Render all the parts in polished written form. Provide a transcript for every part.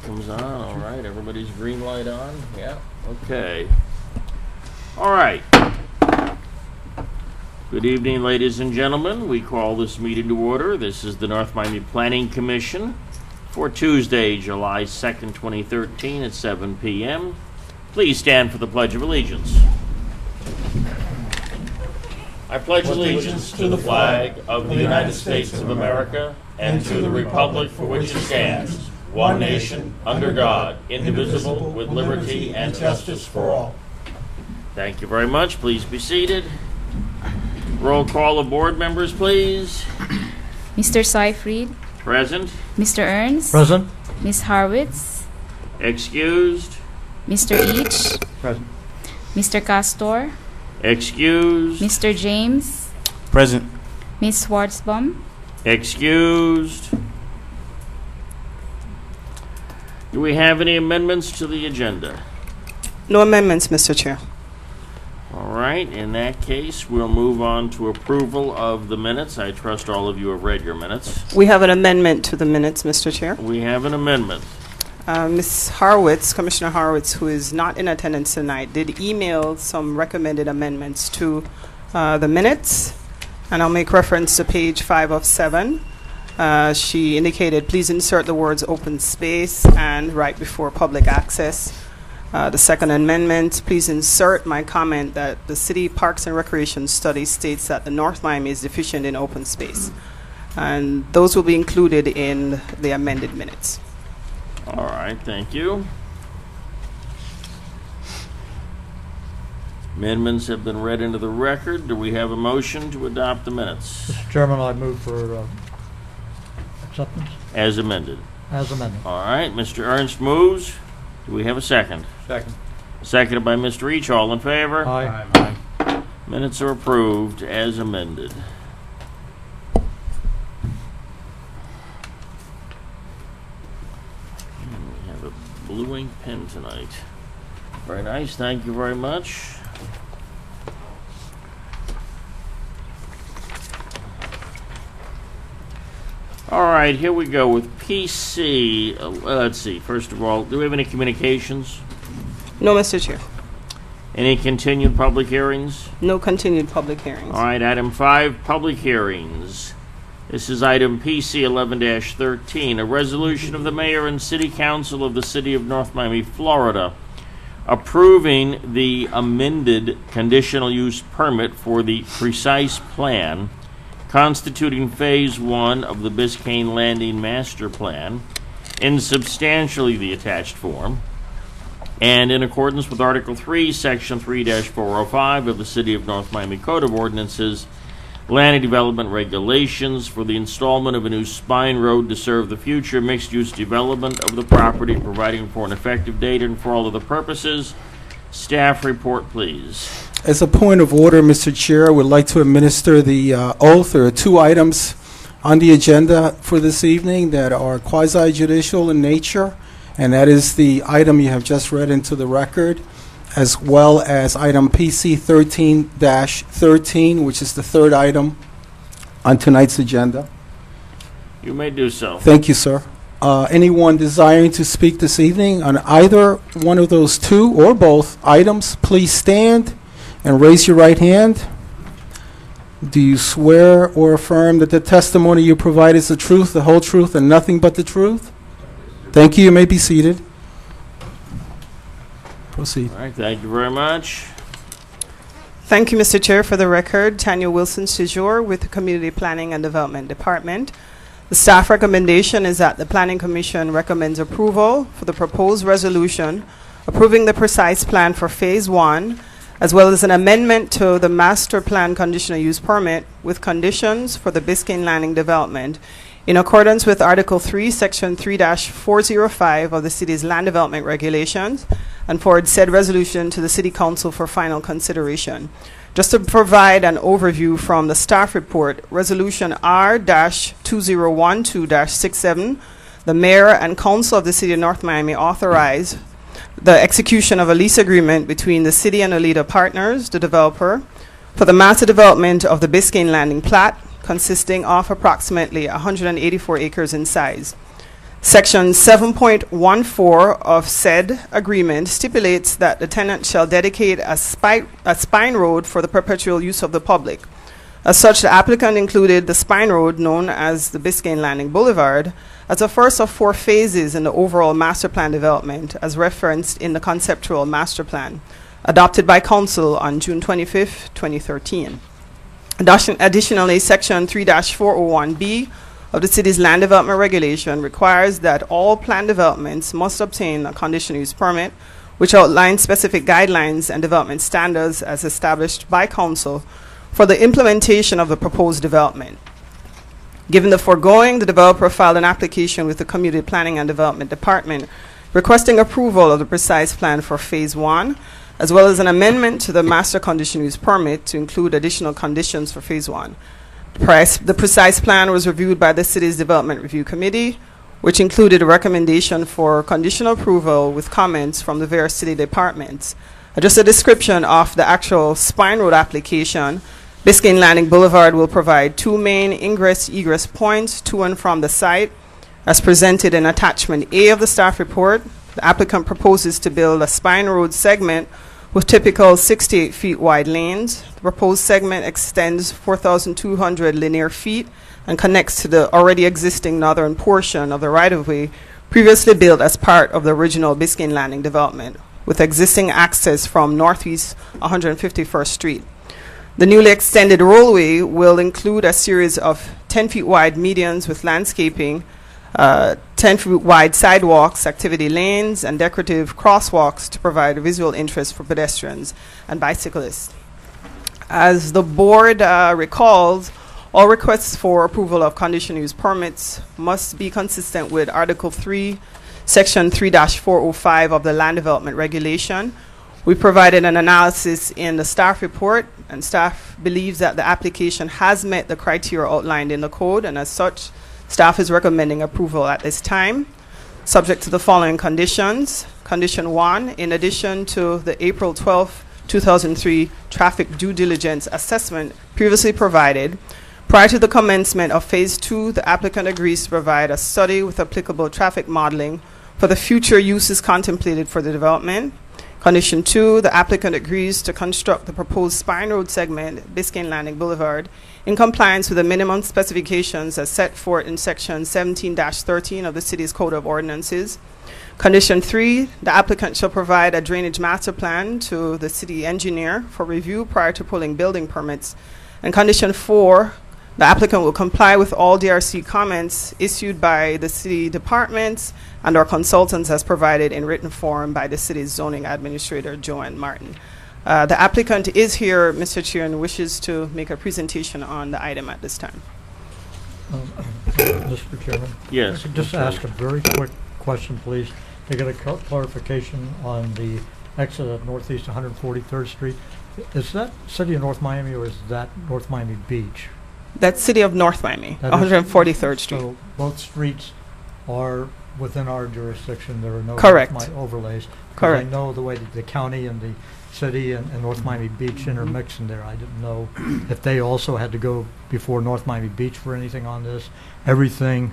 comes on. All right, everybody's green light on. Yeah, okay. All right. Good evening, ladies and gentlemen. We call this meeting to order. This is the North Miami Planning Commission for Tuesday, July 2nd, 2013 at 7 p.m. Please stand for the Pledge of Allegiance. I pledge allegiance to the flag of the United States of America and to the republic for which it stands, one nation, under God, indivisible, with liberty and justice for all. Thank you very much. Please be seated. Roll call of board members, please. Mr. Seyfried. Present. Mr. Ernst. Present. Ms. Harwitz. Excused. Mr. Each. Present. Mr. Castor. Excused. Mr. James. Present. Ms. Schwartzbaum. Excused. Do we have any amendments to the agenda? No amendments, Mr. Chair. All right, in that case, we'll move on to approval of the minutes. I trust all of you have read your minutes. We have an amendment to the minutes, Mr. Chair. We have an amendment. Ms. Harwitz, Commissioner Harwitz, who is not in attendance tonight, did email some recommended amendments to the minutes, and I'll make reference to page 5 of 7. She indicated, please insert the words open space and right before public access. The second amendment, please insert my comment that the City Parks and Recreation study states that the North Miami is deficient in open space. And those will be included in the amended minutes. All right, thank you. Amendments have been read into the record. Do we have a motion to adopt the minutes? Mr. Chairman, I move for acceptance As amended. as amended. All right, Mr. Ernst moves. Do we have a second? Second. Seconded by Mr. Each. All in favor? Aye. Minutes are approved as amended. We have a blue ink pen tonight. Very nice. Thank you very much. All right, here we go with PC. Let's see. First of all, do we have any communications? No, Mr. Chair. Any continued public hearings? No continued public hearings. All right, item 5, public hearings. This is item PC 11-13, a resolution of the mayor and city council of the city of North Miami, Florida, approving the amended conditional use permit for the precise plan constituting phase 1 of the Biscayne Landing Master Plan in substantially the attached form, and in accordance with Article 3, Section 3-405 of the City of North Miami Code of Ordinances, Land Development Regulations for the installment of a new spine road to serve the future mixed-use development of the property, providing for an effective date and for all other purposes. Staff report, please. As a point of order, Mr. Chair, I would like to administer the oath. There are 2 items on the agenda for this evening that are quasi-judicial in nature, and that is the item you have just read into the record, as well as item PC 13-13, which is the 3rd item on tonight's agenda. You may do so. Thank you, sir. Anyone desiring to speak this evening on either one of those 2 or both items, please stand and raise your right hand. Do you swear or affirm that the testimony you provide is the truth, the whole truth, and nothing but the truth? Thank you. You may be seated. Proceed. All right, thank you very much. Thank you, Mr. Chair. For the record, Tanya Wilson Sejour with the Community Planning and Development Department. The staff recommendation is that the Planning Commission recommends approval for the proposed resolution approving the precise plan for Phase 1, as well as an amendment to the Master Plan Conditional Use Permit with conditions for the Biscayne Landing development in accordance with Article 3, Section 3-405 of the city's Land Development Regulations, and forward said resolution to the City Council for final consideration. Just to provide an overview from the staff report, Resolution R-2012-67, the Mayor and Council of the City of North Miami authorize the execution of a lease agreement between the City and Alida Partners, the developer, for the master development of the Biscayne Landing plat, consisting of approximately 184 acres in size. Section 7.14 of said agreement stipulates that the tenant shall dedicate a spine road for the perpetual use of the public. As such, the applicant included the spine road, known as the Biscayne Landing Boulevard, as the first of 4 phases in the overall master plan development, as referenced in the conceptual master plan, adopted by council on June 25, 2013. Additionally, Section 3-401B of the city's land development regulation requires that all planned developments must obtain a conditional use permit, which outlines specific guidelines and development standards as established by council for the implementation of the proposed development. Given the foregoing, the developer filed an application with the Community Planning and Development Department requesting approval of the precise plan for Phase 1, as well as an amendment to the Master Conditional Use Permit to include additional conditions for Phase 1. The precise plan was reviewed by the city's Development Review Committee, which included a recommendation for conditional approval with comments from the various city departments. Just a description of the actual spine road application. Biscayne Landing Boulevard will provide 2 main ingress-egress points to and from the site. As presented in attachment A of the staff report, the applicant proposes to build a spine road segment with typical 6 to 8 feet wide lanes. The proposed segment extends 4,200 linear feet and connects to the already existing northern portion of the right-of-way previously built as part of the original Biscayne Landing development, with existing access from Northeast 151st Street. The newly extended roadway will include a series of 10 feet wide medians with landscaping, 10 feet wide sidewalks, activity lanes, and decorative crosswalks to provide visual interest for pedestrians and bicyclists. As the board recalls, all requests for approval of conditional use permits must be consistent with Article 3, Section 3-405 of the Land Development Regulation. We provided an analysis in the staff report, and staff believes that the application has met the criteria outlined in the code, and as such, staff is recommending approval at this time, subject to the following conditions. Condition 1, in addition to the April 12, 2003 traffic due diligence assessment previously provided, prior to the commencement of Phase 2, the applicant agrees to provide a study with applicable traffic modeling for the future uses contemplated for the development. Condition 2, the applicant agrees to construct the proposed spine road segment, Biscayne Landing Boulevard, in compliance with the minimum specifications as set forth in Section 17-13 of the City's Code of Ordinances. Condition 3, the applicant shall provide a drainage master plan to the city engineer for review prior to pulling building permits. And Condition 4, the applicant will comply with all DRC comments issued by the city departments and our consultants as provided in written form by the city's zoning administrator, Joanne Martin. The applicant is here, Mr. Chair, and wishes to make a presentation on the item at this time. Mr. Chairman? Yes. I could just ask a very quick question, please, to get a clarification on the exit at Northeast 143rd Street. Is that City of North Miami, or is that North Miami Beach? That's City of North Miami, That is- 143rd Street. So both streets are within our jurisdiction. There are no Correct. North Miami overlays. 'Cause Correct. I know the way that the county and the city and North Miami Beach intermix in there. I didn't know if they also had to go before North Miami Beach for anything on this. Everything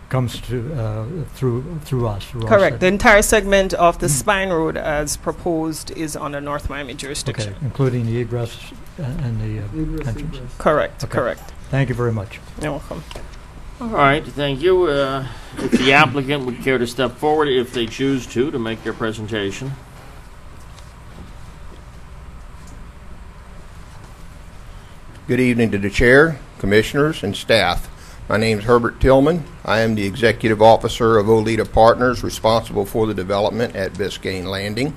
comes to through us. Through our Correct. The city. entire segment of the spine road as proposed is under North Miami Okay, jurisdiction. including the egress and the entrance. Correct, Okay. correct. Thank you very much. You're welcome. All right, thank you. If the applicant would care to step forward, if they choose to make their presentation. Good evening to the Chair, Commissioners, and staff. My name is Herbert Tillman. I am the Executive Officer of Olita Partners, responsible for the development at Biscayne Landing.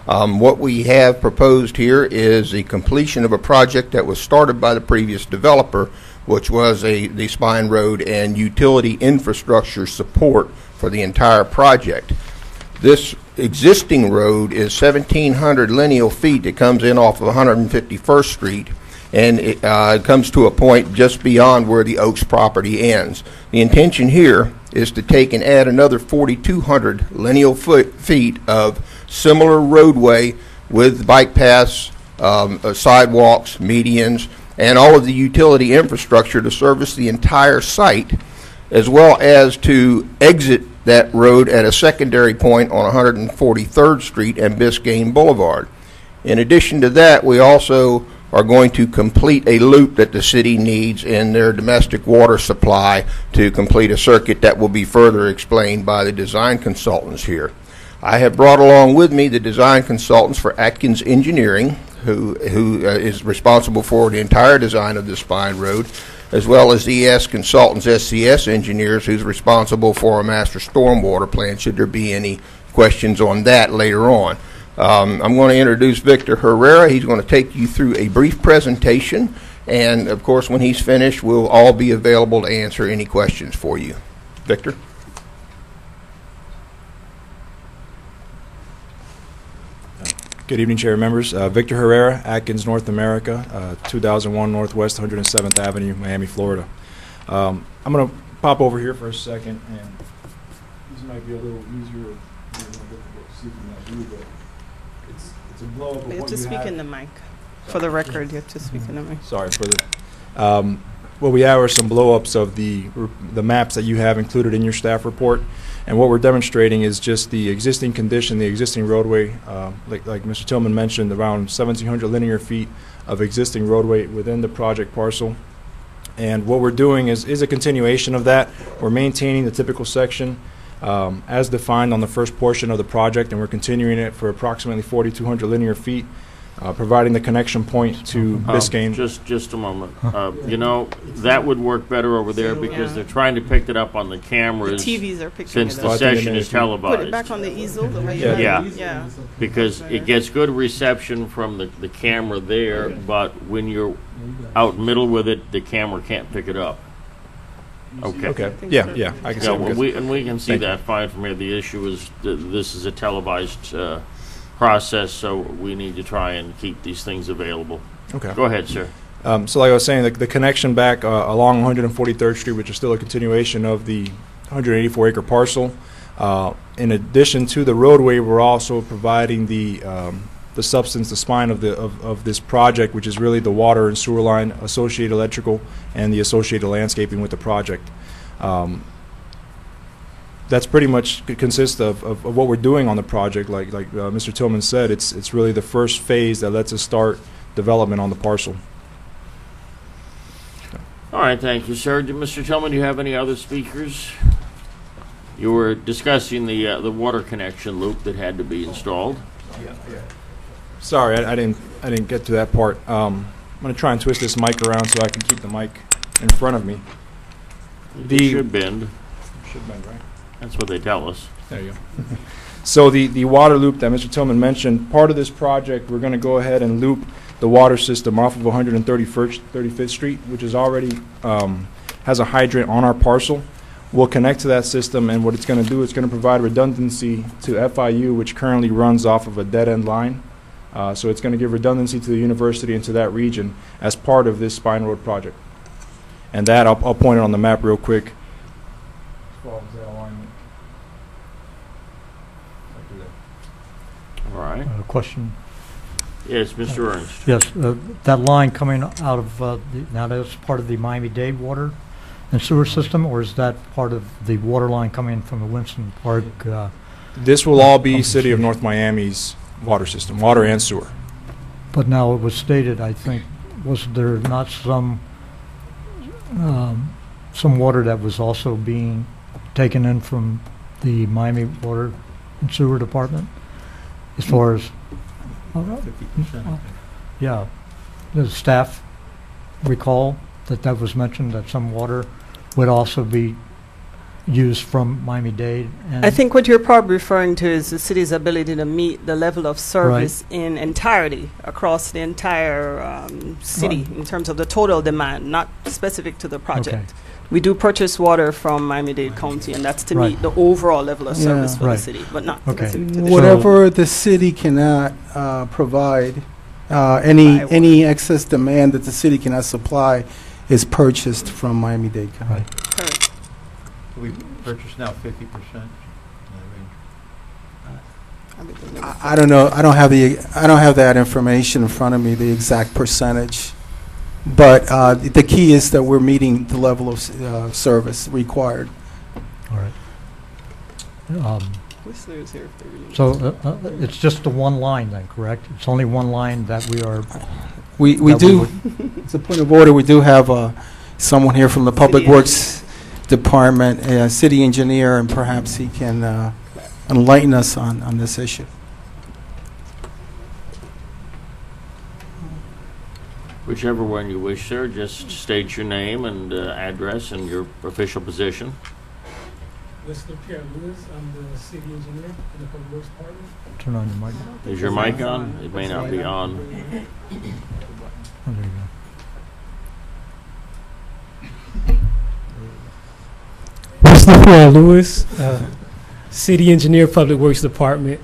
What we have proposed here is the completion of a project that was started by the previous developer, which was the spine road and utility infrastructure support for the entire project. This existing road is 1,700 lineal feet that comes in off of 151st Street, and it comes to a point just beyond where the Oaks property ends. The intention here is to take and add another 4,200 lineal feet of similar roadway with bike paths, sidewalks, medians, and all of the utility infrastructure to service the entire site as well as to exit that road at a secondary point on 143rd Street and Biscayne Boulevard. In addition to that, we also are going to complete a loop that the city needs in their domestic water supply to complete a circuit that will be further explained by the design consultants here. I have brought along with me the design consultants for Atkins Engineering, who is responsible for the entire design of this spine road, as well as ES Consultants, SCS Engineers, who's responsible for a master stormwater plan, should there be any questions on that later on. I'm going to introduce Victor Herrera. He's going to take you through a brief presentation, and of course, when he's finished, we'll all be available to answer any questions for you. Victor? Good evening, Chair members. Victor Herrera, Atkins, North America, 2001 Northwest 107th Avenue, Miami, Florida. I'm going to pop over here for a second, and this might be a little easier to see from that view, but it's a blow up of You have what to you speak have. in the mic. For the record, you have to speak in the mic. Sorry for the. What we have are some blow-ups of the maps that you have included in your staff report, and what we're demonstrating is just the existing condition, the existing roadway. Like Mr. Tillman mentioned, around 1,700 linear feet of existing roadway within the project parcel. And what we're doing is a continuation of that. We're maintaining the typical section as defined on the first portion of the project, and we're continuing it for approximately 4,200 linear feet, providing the connection point to Biscayne. Just a moment. You know, that would work better over there because Yeah. they're trying to pick it up on the The cameras TVs are picking since it the up. session is Put it televised. back on the easel. The way you Yeah. have it. Yeah. Yeah. Because it gets good reception from the camera there, but when you're out middle with it, the camera can't pick it up. Okay. Okay. think Yeah, so. yeah. I can see Yeah, it. well, we can see Thank you. that fine from here. The issue is this is a televised process, so we need to try and keep these things available. Okay. Go ahead, sir. So like I was saying, the connection back along 143rd Street, which is still a continuation of the 184-acre parcel. In addition to the roadway, we're also providing the substance, the spine of this project, which is really the water and sewer line, associated electrical, and the associated landscaping with the project. That's pretty much consists of what we're doing on the project. Like Mr. Tillman said, it's really the first phase that lets us start development on the parcel. All right, thank you, sir. Mr. Tillman, do you have any other speakers? You were discussing the water connection loop that had to be installed. Sorry, I didn't get to that part. I'm going to try and twist this mic around so I can keep the mic in front of me. It should bend. Should bend, right? That's what they tell us. There you go. So the water loop that Mr. Tillman mentioned, part of this project, we're going to go ahead and loop the water system off of 135th Street, which is already has a hydrant on our parcel. We'll connect to that system, and what it's going to do is going to provide redundancy to FIU, which currently runs off of a dead-end line. So it's going to give redundancy to the university and to that region as part of this Spine Road project. And that, I'll point it on the map real quick. All right. Question. Yes, Mr. Ernst. Yes, that line coming out of, now that's part of the Miami-Dade water and sewer system, or is that part of the water line coming from the Winston Park? This will all be City of North Miami's water system, water and sewer. But now it was stated, I think, was there not some water that was also being taken in from the Miami Water and Sewer Department? As far as, 50%. yeah, the staff recall that was mentioned, that some water would also be used from Miami-Dade? I think what you're probably referring to is the city's ability to meet the level of service in entirety across the entire city Right. in terms of the total demand, not specific to the project. Okay. We do purchase water from Miami-Dade County, and that's to Right. meet the overall level of service Yeah. for Right. the city, but not Okay. specific to the Whatever the city cannot provide, any excess demand that the city cannot supply is purchased from Miami-Dade County. Right. Correct. We purchase now 50%. I don't know. I don't have that information in front of me, the exact percentage. but the key is that we're meeting the level of service required. All right. Whistler is here if they really So it's just the one line then, correct? It's only one line that we are. We that do, would- it's a point of order, we do have someone here from the Public City Works Department, a city engineer, and perhaps he can enlighten us on this issue. Whichever one you wish, sir. Just state your name and address and your official position. Mr. Pierre Lewis, I'm the city engineer in the Public Works Department. Turn on your mic. Is your mic on? It may not be on. Oh, there you go. Mr. Pierre Lewis, city engineer, Public Works Department.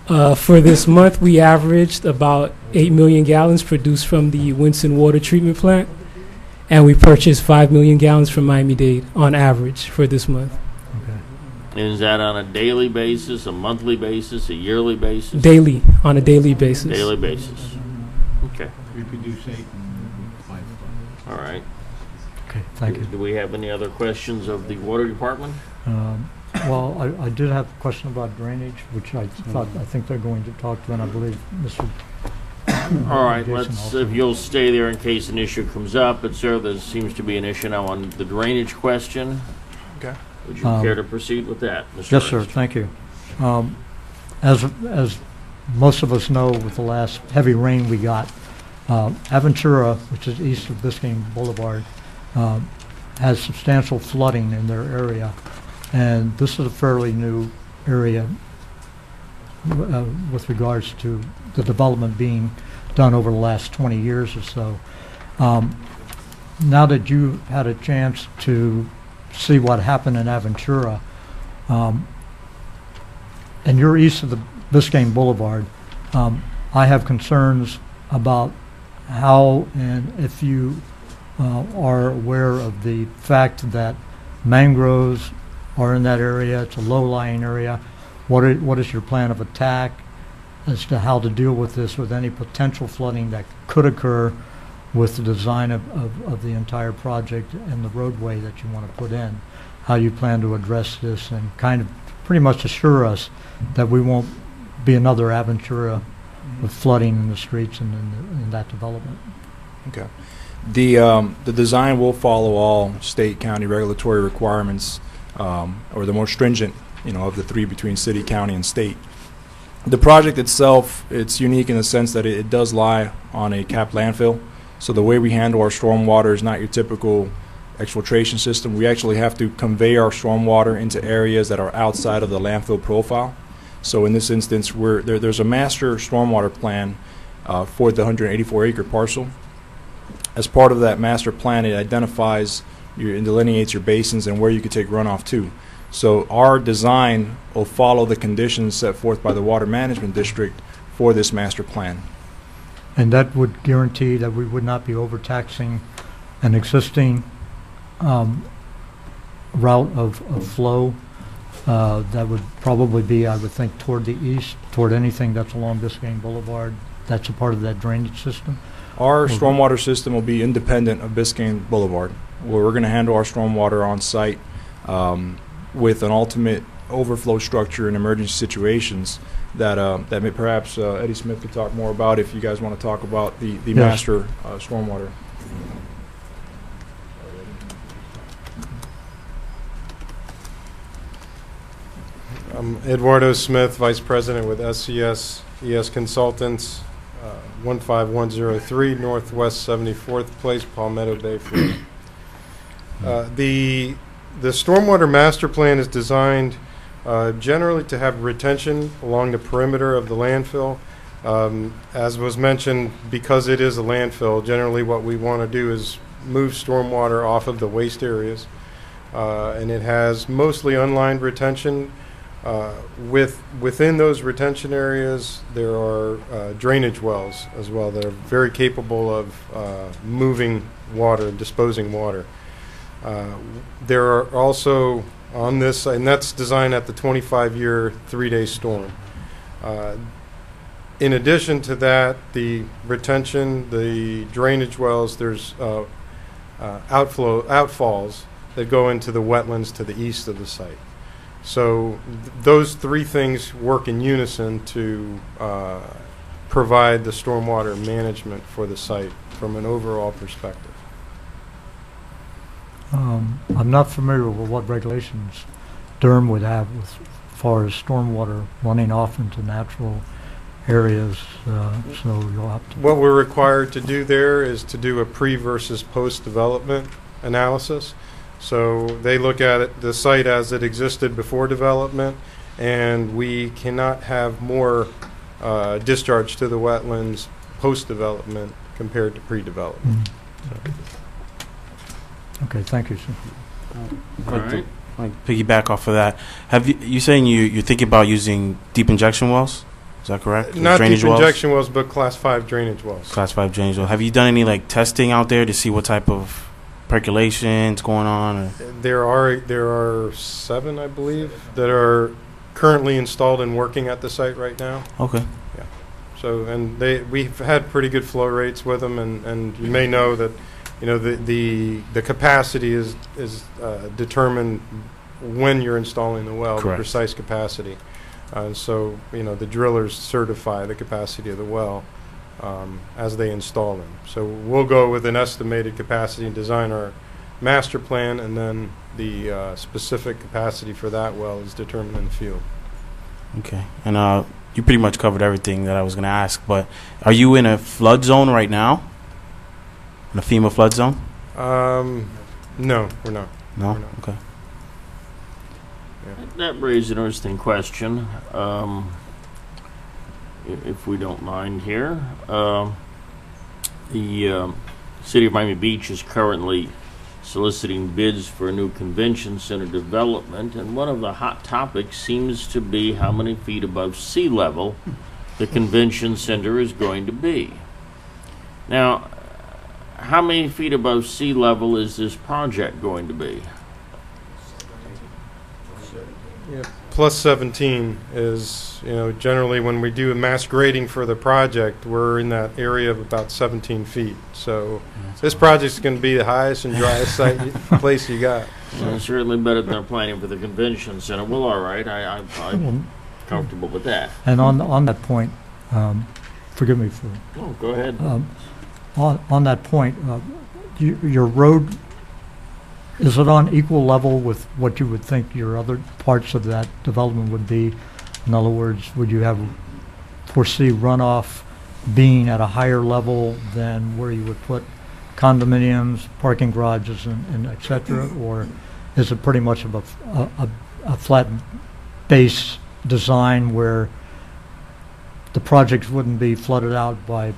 For this month, we averaged about 8 million gallons produced from the Winston Water Treatment Plant, and we purchased 5 million gallons from Miami-Dade on average for this month. Okay. Is that on a daily basis, a monthly basis, a yearly basis? Daily, on a daily basis. Daily basis. Okay. We produce 8 and 5. All right. Okay, thank you. Do we have any other questions of the water department? Well, I did have a question about drainage, which I think they're going to talk to, and I believe Mr. All right, Jason let's, also. if you'll stay there in case an issue comes up. But, sir, there seems to be an issue now on the drainage question. Okay. Would you care to proceed with that, Mr. Yes, sir, Ernst? thank you. As most of us know, with the last heavy rain we got, Aventura, which is east of Biscayne Boulevard, has substantial flooding in their area. And this is a fairly new area with regards to the development being done over the last 20 years or so. Now that you had a chance to see what happened in Aventura, and you're east of the Biscayne Boulevard, I have concerns about how and if you are aware of the fact that mangroves are in that area. It's a low-lying area. What is your plan of attack as to how to deal with this, with any potential flooding that could occur with the design of the entire project and the roadway that you want to put in? How you plan to address this and kind of pretty much assure us that we won't be another Aventura with flooding in the streets and in that development. Okay. The design will follow all state, county regulatory requirements, or the more stringent, of the three between city, county, and state. The project itself, it's unique in the sense that it does lie on a capped landfill. So the way we handle our stormwater is not your typical exfiltration system. We actually have to convey our stormwater into areas that are outside of the landfill profile. So in this instance, there's a master stormwater plan for the 184-acre parcel. As part of that master plan, it identifies and delineates your basins and where you could take runoff to. So our design will follow the conditions set forth by the Water Management District for this master plan. And that would guarantee that we would not be overtaxing an existing route of flow that would probably be, I would think, toward the east, toward anything that's along Biscayne Boulevard. That's a part of that drainage system. Our stormwater system will be independent of Biscayne Boulevard, where we're going to handle our stormwater on site with an ultimate overflow structure in emergency situations that may perhaps Eddie Smith could talk more about if you guys want to talk about the Yes. master stormwater. I'm Eduardo Smith, Vice President with SCS ES Consultants, 15103 Northwest 74th Place, Palmetto Bay, Florida. The Stormwater Master Plan is designed generally to have retention along the perimeter of the landfill. As was mentioned, because it is a landfill, generally what we want to do is move stormwater off of the waste areas. And it has mostly unlined retention. Within those retention areas, there are drainage wells as well that are very capable of moving water, disposing water. There are also on this, and that's designed at the 25-year 3-day storm. In addition to that, the retention, the drainage wells, there's outfalls that go into the wetlands to the east of the site. So those three things work in unison to provide the stormwater management for the site from an overall perspective. I'm not familiar with what regulations Durham would have as far as stormwater running off into natural areas, so you'll have to... What we're required to do there is to do a pre versus post development analysis. So they look at it, the site as it existed before development, and we cannot have more discharge to the wetlands post development compared to pre-development. Okay, thank you, sir. All right. Like piggyback off of that, have you saying you're thinking about using deep injection wells? Is that correct? Not Drainage deep wells? injection wells, but class 5 drainage wells. Class 5 drainage wells. Have you done any like testing out there to see what type of percolation's going on? Or? There are 7, I believe, that are currently installed and working at the site right now. Okay. So, and we've had pretty good flow rates with them, and you may know that, you know, the capacity is determined when you're installing the well, Correct. the precise capacity. And so, you know, the drillers certify the capacity of the well as they install them. So we'll go with an estimated capacity and design our master plan, and then the specific capacity for that well is determined in the field. Okay. And you pretty much covered everything that I was going to ask, but are you in a flood zone right now? In a FEMA flood zone? No, we're not. No? We're not. Okay. That raised an interesting question, if we don't mind here. The City of Miami Beach is currently soliciting bids for a new convention center development, and one of the hot topics seems to be how many feet above sea level the convention center is going to be. Now, how many feet above sea level is this project going to be? Yeah, plus 17 is, you know, generally when we do a mass grading for the project, we're in that area of about 17 feet. So this project's going to be the highest and driest place you got. Well, certainly better than they're planning for the convention center. Well, all right, I'm comfortable with that. And on that point, forgive me for... Oh, go ahead. On that point, your road, is it on equal level with what you would think your other parts of that development would be? In other words, would you foresee runoff being at a higher level than where you would put condominiums, parking garages, and et cetera? Or is it pretty much of a flat base design where the projects wouldn't be flooded out by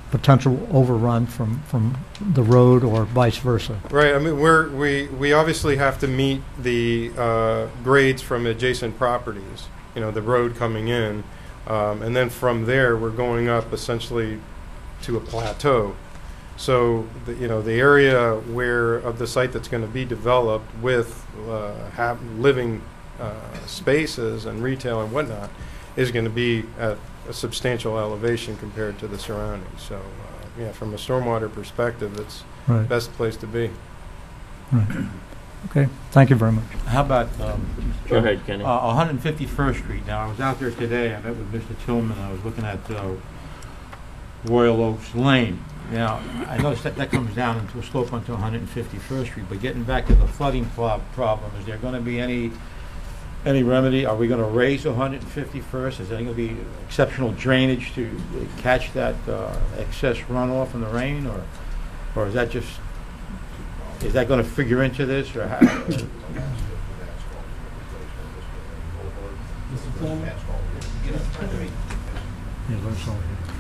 potential overrun from the road or vice versa? Right. I mean, we obviously have to meet the grades from adjacent properties. You know, the road coming in, and then from there we're going up essentially to a plateau. So the area of the site that's going to be developed with living spaces and retail and whatnot is going to be at a substantial elevation compared to the surroundings. So, yeah, from a stormwater perspective, it's Right. the best place to be. Right. Okay, thank you very much. How about Go ahead, Kenny. 151st Street? Now, I was out there today. I met with Mr. Tillman. I was looking at Royal Oaks Lane. Now, I noticed that comes down into a slope onto 151st Street. But getting back to the flooding problem, is there going to be any remedy? Are we going to raise 151st? Is there going to be exceptional drainage to catch that excess runoff in the rain, or is that going to figure into this, or how?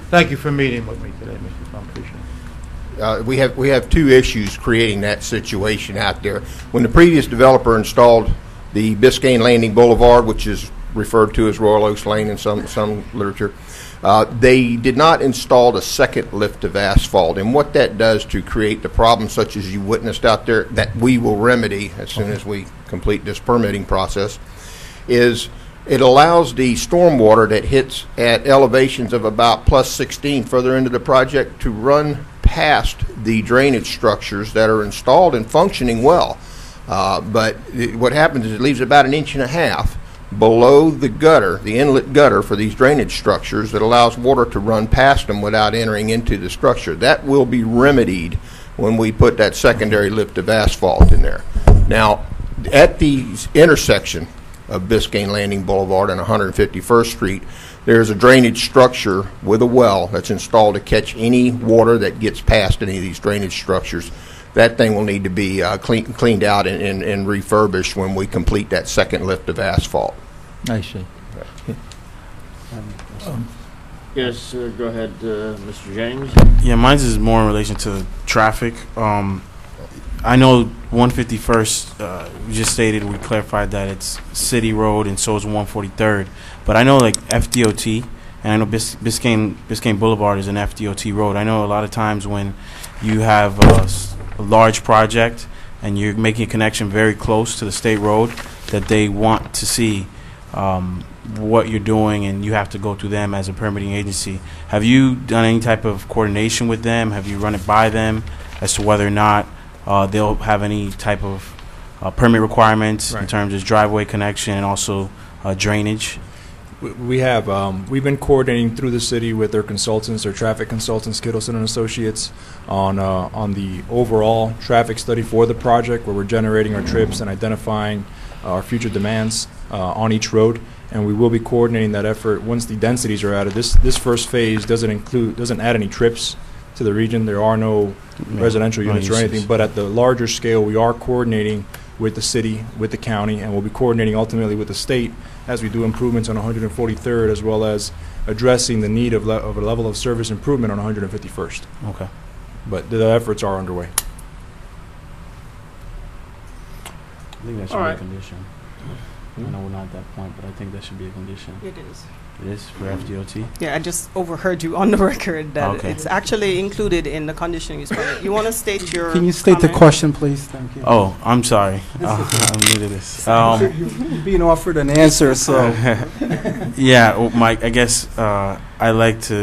Thank you for meeting with me today, Mr. Plum. Appreciate it. We have two issues creating that situation out there. When the previous developer installed the Biscayne Landing Boulevard, which is referred to as Royal Oaks Lane in some literature, they did not install a second lift of asphalt. And what that does to create the problem such as you witnessed out there, that we will remedy as soon as we complete this permitting process, is it allows the stormwater that hits at elevations of about plus 16 further into the project to run past the drainage structures that are installed and functioning well. What happens is it leaves about 1.5 inches below the gutter, the inlet gutter for these drainage structures, that allows water to run past them without entering into the structure. That will be remedied when we put that secondary lift of asphalt in there. Now, at the intersection of Biscayne Landing Boulevard and 151st Street, there's a drainage structure with a well that's installed to catch any water that gets past any of these drainage structures. That thing will need to be cleaned out and refurbished when we complete that second lift of asphalt. I see. Yes, go ahead, Mr. James. Yeah, mine is more in relation to traffic. I know 151st, we just stated, we clarified that it's city road and so is 143rd. But I know like FDOT, and I know Biscayne Boulevard is an FDOT road. I know a lot of times when you have a large project and you're making a connection very close to the state road, that they want to see what you're doing, and you have to go through them as a permitting agency. Have you done any type of coordination with them? Have you run it by them as to whether or not they'll have any type of permit requirements in terms of driveway connection and also drainage? We have. We've been coordinating through the city with their consultants, their traffic consultants, Kittleson and Associates, on the overall traffic study for the project, where we're generating our trips and identifying our future demands on each road. And we will be coordinating that effort once the densities are added. This first phase doesn't add any trips to the region. There are no residential units or anything, but at the larger scale, we are coordinating with the city, with the county, and we'll be coordinating ultimately with the state as we do improvements on 143rd, as well as addressing the need of a level of service improvement on 151st. Okay. But the efforts are underway. I think that should be a condition. I know we're not at that point, but I think that should be a condition. It is. It is for FDOT? Yeah, I just overheard you on the record that Okay. it's actually included in the conditional use permit. You want to state your Can you state the comment? question, please? Thank you. Oh, I'm sorry. I'm new to this. You're being offered an answer, so. Yeah, well, Mike, I guess I like to,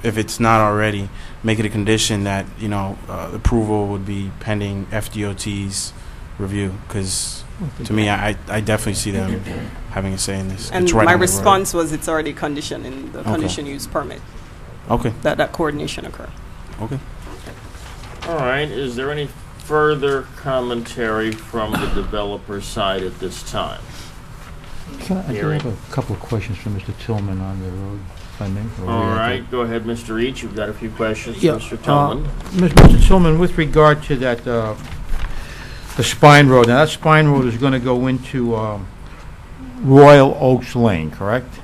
if it's not already, make it a condition that, approval would be pending FDOT's review, because to me, I definitely see them having a say in this. And It's right my on the road. response was it's already conditioned in the conditional use permit Okay, that coordination occur. okay. All right, is there any further commentary from the developer side at this time? I do have a couple of questions for Mr. Tillman on the road funding. All right, go ahead, Mr. Each. You've got a few questions, Yeah, Mr. Tillman. Mr. Tillman, with regard to that, the Spine Road, now that Spine Road is going to go into Royal Oaks Lane, correct?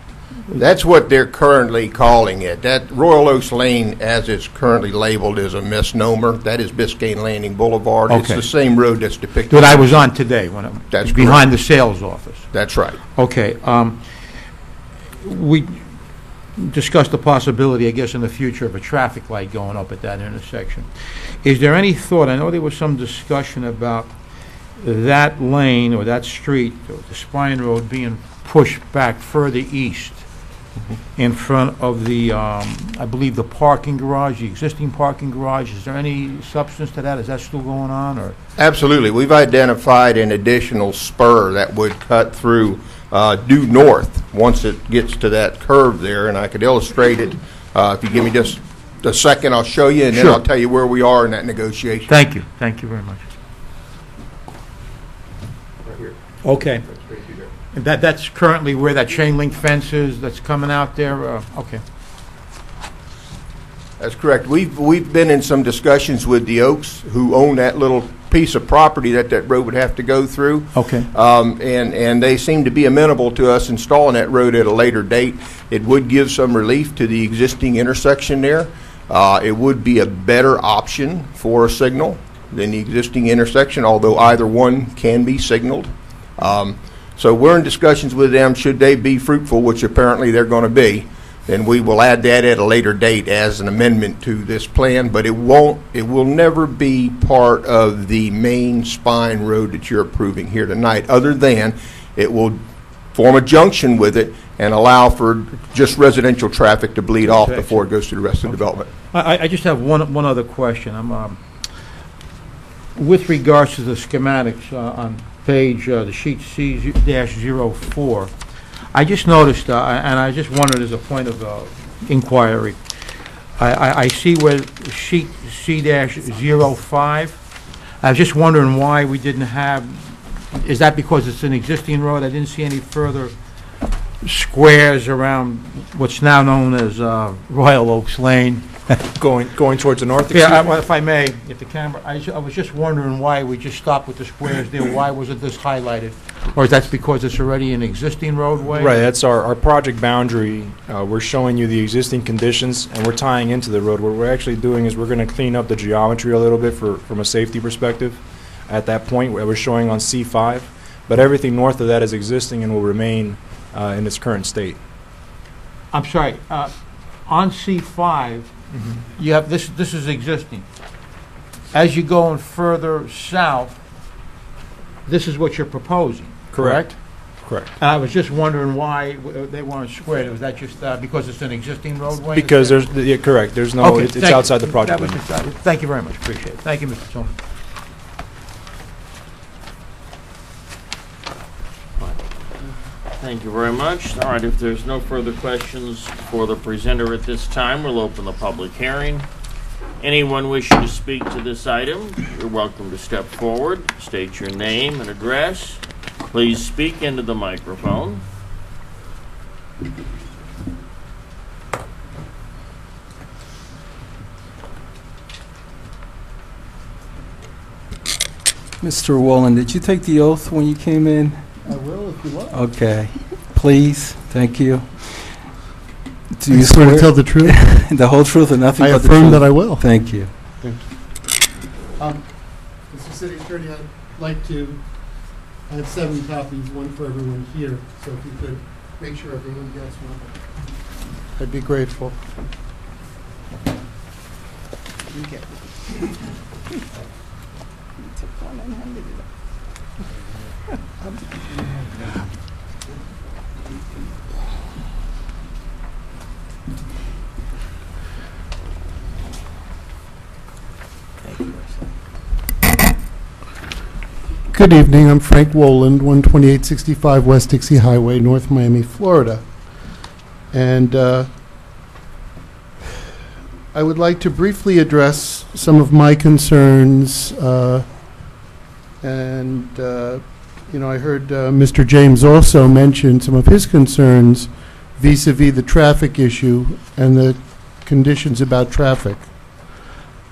That's what they're currently calling it. That Royal Oaks Lane, as it's currently labeled, is a misnomer. That is Biscayne Landing Boulevard. It's Okay. the same road that's depicted. That I was on today, when I'm That's behind the sales office. That's right. Okay, we discussed the possibility, I guess, in the future of a traffic light going up at that intersection. Is there any thought, I know there was some discussion about that lane or that street, the Spine Road, being pushed back further east in front of the, I believe, the parking garage, the existing parking garage. Is there any substance to that? Is that still going on, or? Absolutely. We've identified an additional spur that would cut through due north once it gets to that curve there, and I could illustrate it. If you give me just a second, I'll show you, and then Sure. I'll tell you where we are in that negotiation. Thank you. Thank you very much. Okay. And that's currently where that chain link fence is that's coming out there? Okay. That's correct. We've been in some discussions with the Oaks, who own that little piece of property that road would have to go through. Okay. And they seem to be amenable to us installing that road at a later date. It would give some relief to the existing intersection there. It would be a better option for a signal than the existing intersection, although either one can be signaled. So we're in discussions with them. Should they be fruitful, which apparently they're going to be, then we will add that at a later date as an amendment to this plan. But it will never be part of the main Spine Road that you're approving here tonight, other than it will form a junction with it and allow for just residential traffic to bleed off Okay. before it goes to the rest of the development. I just have one other question. With regards to the schematics on page, the sheet C-04, I just noticed, and I just wondered as a point of inquiry, I see where sheet C-05, I was just wondering why we didn't have, is that because it's an existing road? I didn't see any further squares around what's now known as Royal Oaks Lane. Going towards the north. Yeah, well, if I may, if the camera, I was just wondering why we just stopped with the squares there. Why wasn't this highlighted? Or is that because it's already an existing roadway? Right, that's our project boundary. We're showing you the existing conditions, and we're tying into the road. What we're actually doing is we're going to clean up the geometry a little bit from a safety perspective at that point where we're showing on C5. But everything north of that is existing and will remain in its current state. I'm sorry, on C5, you have, this is existing. As you're going further south, this is what you're proposing, correct? Correct. And I was just wondering why they weren't squared. Was that just because it's an existing roadway? Because there's, yeah, correct, there's no, Okay, it's thank you. outside the project That was limit. just- Thank you very much, appreciate it. Thank you, Mr. Tillman. Thank you very much. All right, if there's no further questions for the presenter at this time, we'll open the public hearing. Anyone wishing to speak to this item, you're welcome to step forward, state your name and address. Please speak into the microphone. Mr. Wolin, did you take the oath when you came in? I will if you like. Okay. Please, thank you. Do I you swear to swear tell the truth. the whole truth and nothing I but the affirm truth? that I will. Thank you. Mr. City Attorney, I'd like to, I have 7 copies, one for everyone here, so if you could make sure everyone gets one, I'd be grateful. Good evening, I'm Frank Woland, 12865 West Dixie Highway, North Miami, Florida. And I would like to briefly address some of my concerns. I heard Mr. James also mention some of his concerns vis-a-vis the traffic issue and the conditions about traffic.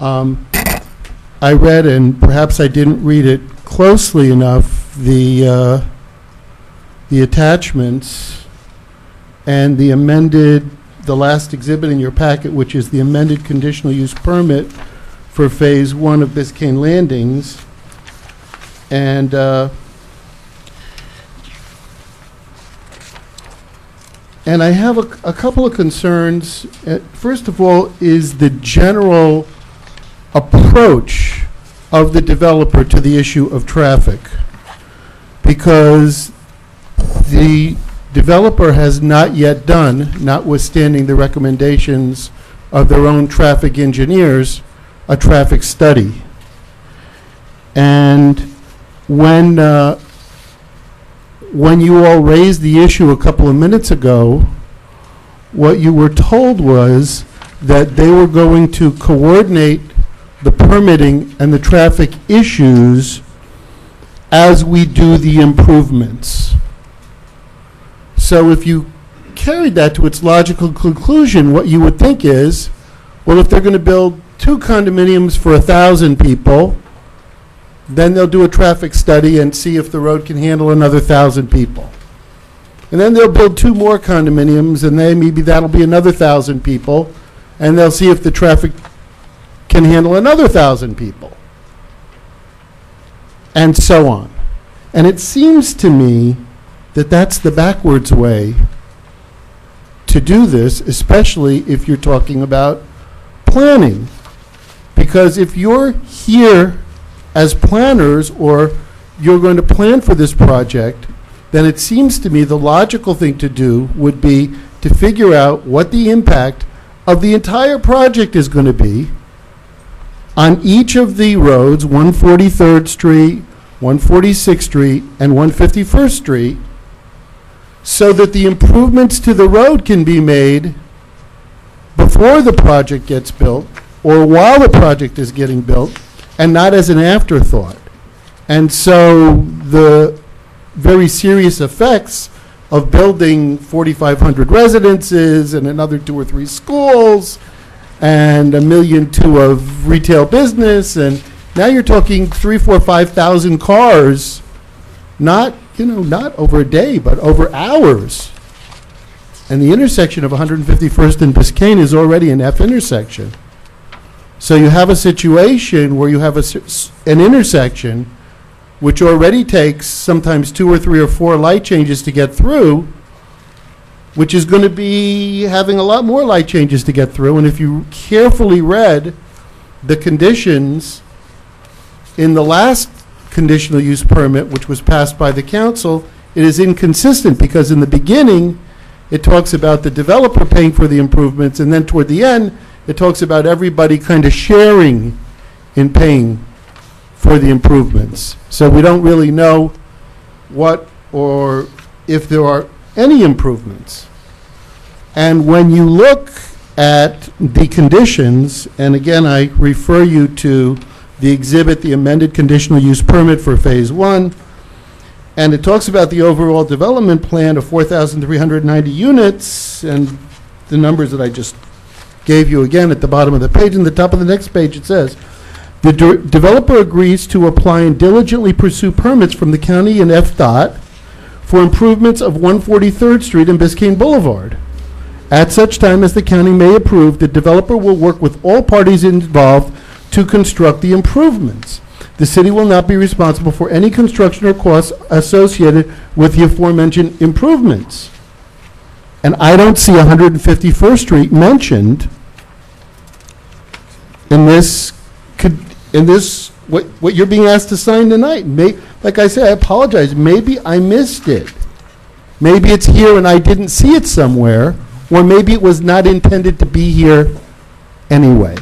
I read, and perhaps I didn't read it closely enough, the attachments and the last exhibit in your packet, which is the amended conditional use permit for Phase 1 of Biscayne Landings. And I have a couple of concerns. First of all is the general approach of the developer to the issue of traffic, because the developer has not yet done, notwithstanding the recommendations of their own traffic engineers, a traffic study. And when you all raised the issue a couple of minutes ago, what you were told was that they were going to coordinate the permitting and the traffic issues as we do the improvements. So if you carried that to its logical conclusion, what you would think is, well, if they're going to build 2 condominiums for 1,000 people, then they'll do a traffic study and see if the road can handle another 1,000 people. And then they'll build 2 more condominiums, and then maybe that'll be another 1,000 people, and they'll see if the traffic can handle another 1,000 people, and so on. And it seems to me that that's the backwards way to do this, especially if you're talking about planning. Because if you're here as planners, or you're going to plan for this project, then it seems to me the logical thing to do would be to figure out what the impact of the entire project is going to be on each of the roads, 143rd Street, 146th Street, and 151st Street, so that the improvements to the road can be made before the project gets built or while the project is getting built, and not as an afterthought. And so the very serious effects of building 4,500 residences and another 2 or 3 schools and 1.2 million of retail business, and now you're talking 3,000, 4,000, 5,000 cars, not over a day, but over hours. And the intersection of 151st and Biscayne is already an F intersection. So you have a situation where you have an intersection which already takes sometimes 2 or 3 or 4 light changes to get through, which is going to be having a lot more light changes to get through. And if you carefully read the conditions in the last conditional use permit, which was passed by the council, it is inconsistent, because in the beginning, it talks about the developer paying for the improvements, and then toward the end, it talks about everybody kind of sharing in paying for the improvements. So we don't really know what or if there are any improvements. And when you look at the conditions, and again, I refer you to the exhibit, the amended conditional use permit for phase 1, and it talks about the overall development plan of 4,390 units, and the numbers that I just gave you again at the bottom of the page. In the top of the next page, it says, the developer agrees to apply and diligently pursue permits from the county and FDOT for improvements of 143rd Street and Biscayne Boulevard. At such time as the county may approve, the developer will work with all parties involved to construct the improvements. The city will not be responsible for any construction or costs associated with the aforementioned improvements. And I don't see 151st Street mentioned in this, what you're being asked to sign tonight. Like I said, I apologize. Maybe I missed it. Maybe it's here and I didn't see it somewhere, or maybe it was not intended to be here anyway.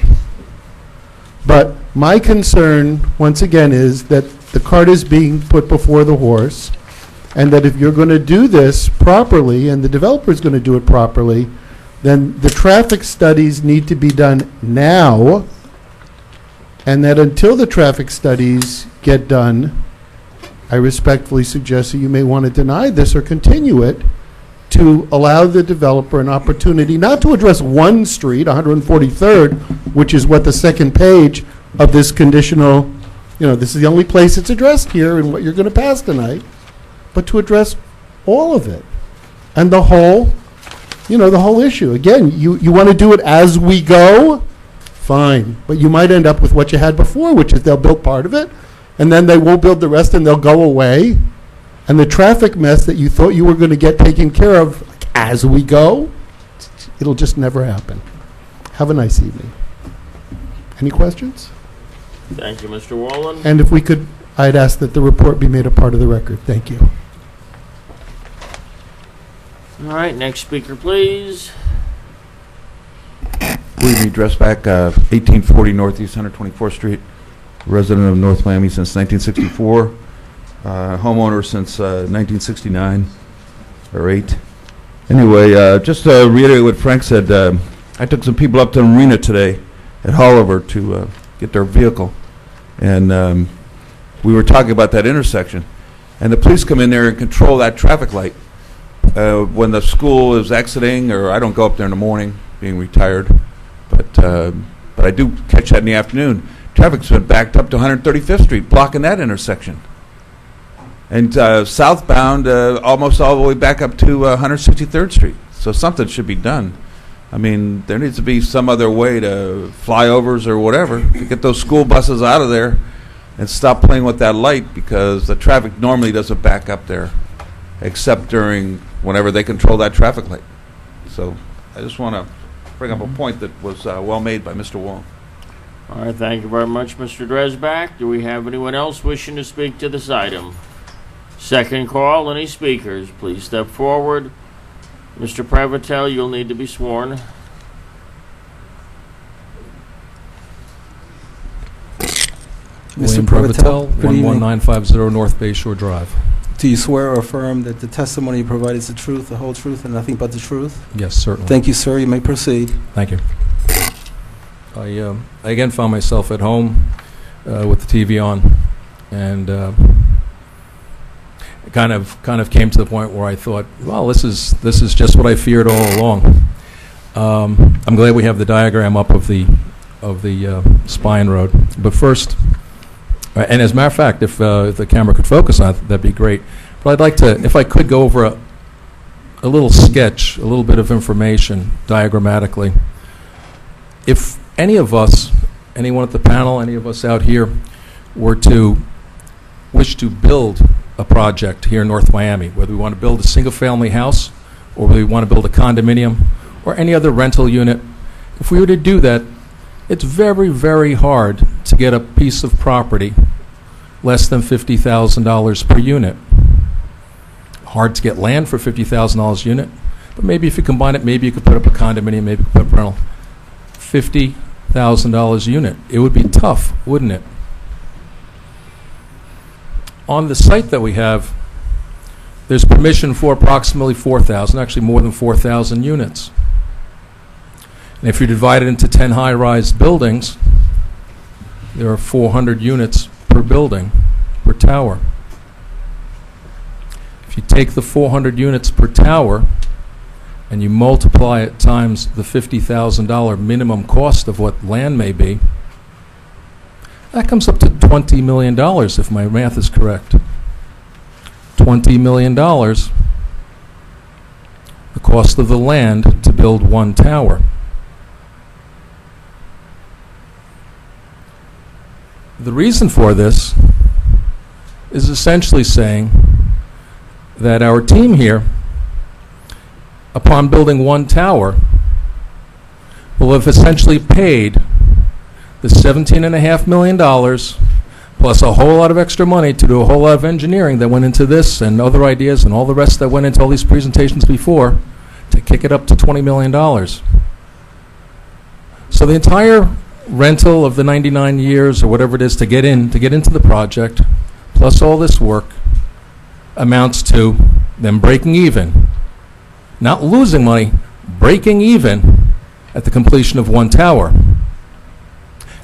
But my concern, once again, is that the cart is being put before the horse, and that if you're going to do this properly, and the developer is going to do it properly, then the traffic studies need to be done now, and that until the traffic studies get done, I respectfully suggest that you may want to deny this or continue it to allow the developer an opportunity not to address one street, 143rd, which is what the second page of this conditional, this is the only place it's addressed here in what you're going to pass tonight, but to address all of it and the whole issue. Again, you want to do it as we go, fine, but you might end up with what you had before, which is they'll build part of it, and then they won't build the rest, and they'll go away, and the traffic mess that you thought you were going to get taken care of as we go, it'll just never happen. Have a nice evening. Any questions? Thank you, Mr. Wallen. And if we could, I'd ask that the report be made a part of the record. Thank you. All right, next speaker, please. William E. Dressback, 1840 Northeast 124th Street, resident of North Miami since 1964, homeowner since 1969 or 8. Anyway, just to reiterate what Frank said, I took some people up to the marina today at Holliver to get their vehicle, and we were talking about that intersection, and the police come in there and control that traffic light when the school is exiting, or I don't go up there in the morning, being retired, but I do catch that in the afternoon. Traffic's been backed up to 135th Street, blocking that intersection. And southbound, almost all the way back up to 163rd Street. So something should be done. I mean, there needs to be some other way to flyovers or whatever to get those school buses out of there and stop playing with that light, because the traffic normally doesn't back up there, except during whenever they control that traffic light. So I just want to bring up a point that was well made by Mr. Wong. All right, thank you very much, Mr. Dresbach. Do we have anyone else wishing to speak to this item? Second call, any speakers, please step forward. Mr. Prevotel, you'll need to be sworn. Mr. William Prevotel, good evening. 11950 North Bay Shore Drive. Do you swear or affirm that the testimony you provide is the truth, the whole truth, and nothing but the truth? Yes, certainly. Thank you, sir. You may proceed. Thank you. I again found myself at home with the TV on, and it kind of came to the point where I thought, well, this is just what I feared all along. I'm glad we have the diagram up of the spine road. But first, and as a matter of fact, if the camera could focus on it, that'd be great. But I'd like to, if I could, go over a little sketch, a little bit of information diagrammatically. If any of us, anyone at the panel, any of us out here, were to wish to build a project here in North Miami, whether we want to build a single-family house or whether we want to build a condominium or any other rental unit, if we were to do that, it's very, very hard to get a piece of property less than $50,000 per unit. Hard to get land for $50,000 a unit, but maybe if you combine it, maybe you could put up a condominium, maybe you could put up a rental. $50,000 a unit. It would be tough, wouldn't it? On the site that we have, there's permission for approximately 4,000, actually more than 4,000 units. And if you divide it into 10 high-rise buildings, there are 400 units per building, per tower. If you take the 400 units per tower and you multiply it times the $50,000 minimum cost of what land may be, that comes up to $20 million, if my math is correct. $20 million, the cost of the land to build one tower. The reason for this is essentially saying that our team here, upon building one tower, will have essentially paid the $17.5 million plus a whole lot of extra money to do a whole lot of engineering that went into this and other ideas and all the rest that went into all these presentations before to kick it up to $20 million. So the entire rental of the 99 years or whatever it is to get into the project, plus all this work, amounts to them breaking even. Not losing money, breaking even at the completion of one tower.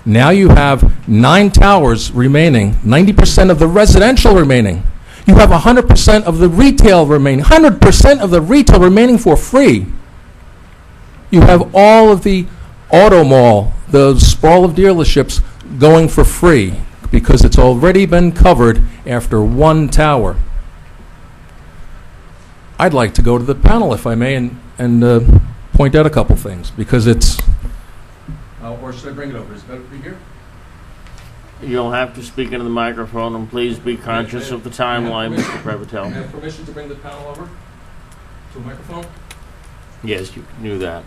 Now you have 9 towers remaining, 90% of the residential remaining. You have 100% of the retail remaining, 100% of the retail remaining for free. You have all of the auto mall, the sprawl of dealerships going for free because it's already been covered after one tower. I'd like to go to the panel, if I may, and point out a couple things, because it's... or should I bring it over? Is it better to be here? You'll have to speak into the microphone, and please be conscious of the timeline, Mr. Prevotel. I have permission to bring the panel over to a microphone? Yes, you knew that.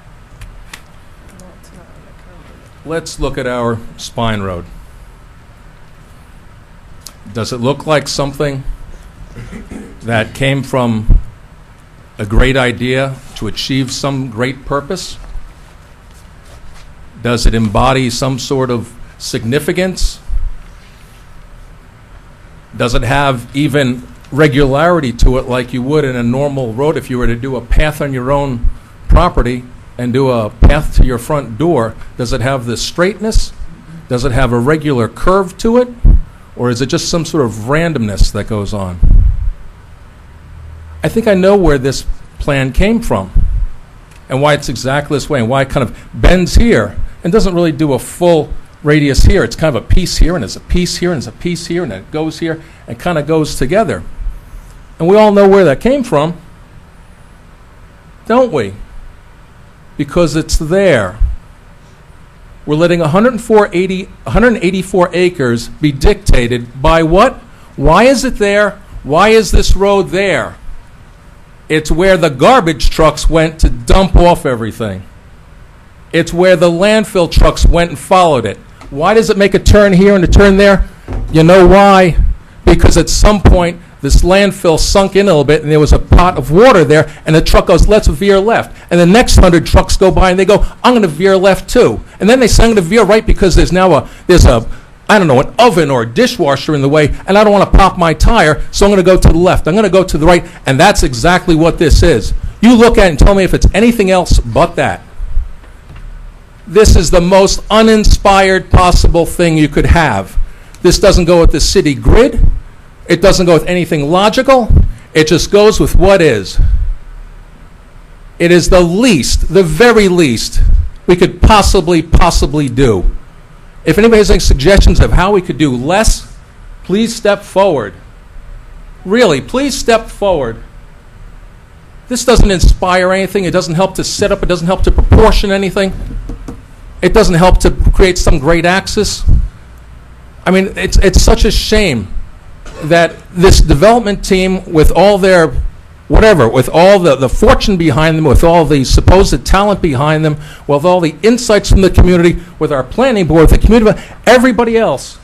Let's look at our spine road. Does it look like something that came from a great idea to achieve some great purpose? Does it embody some sort of significance? Does it have even regularity to it like you would in a normal road if you were to do a path on your own property and do a path to your front door? Does it have the straightness? Does it have a regular curve to it? Or is it just some sort of randomness that goes on? I think I know where this plan came from and why it's exactly this way and why it kind of bends here and doesn't really do a full radius here. It's kind of a piece here, and it's a piece here, and it's a piece here, and it goes here, and kind of goes together. And we all know where that came from, don't we? Because it's there. We're letting 184 acres be dictated by what? Why is it there? Why is this road there? It's where the garbage trucks went to dump off everything. It's where the landfill trucks went and followed it. Why does it make a turn here and a turn there? You know why? Because at some point this landfill sunk in a little bit, and there was a pot of water there, and the truck goes, let's veer left. And the next 100 trucks go by, and they go, I'm going to veer left too. And then they say, I'm going to veer right because there's now I don't know, an oven or a dishwasher in the way, and I don't want to pop my tire, so I'm going to go to the left. I'm going to go to the right, and that's exactly what this is. You look at it and tell me if it's anything else but that. This is the most uninspired possible thing you could have. This doesn't go with the city grid. It doesn't go with anything logical. It just goes with what is. It is the least, the very least, we could possibly do. If anybody has any suggestions of how we could do less, please step forward. Really, please step forward. This doesn't inspire anything. It doesn't help to set up. It doesn't help to proportion anything. It doesn't help to create some great axis. I mean, it's such a shame that this development team, with all their whatever, with all the fortune behind them, with all the supposed talent behind them, with all the insights from the community, with our planning board, with the community, everybody else,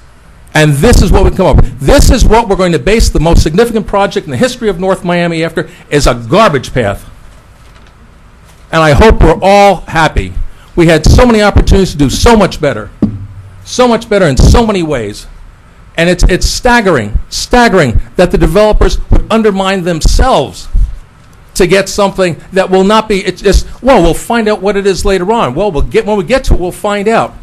and this is what we come up with. This is what we're going to base the most significant project in the history of North Miami after, is a garbage path. And I hope we're all happy. We had so many opportunities to do so much better in so many ways. And it's staggering that the developers would undermine themselves to get something that will not be, it's just, well, we'll find out what it is later on. Well, when we get to it, we'll find out.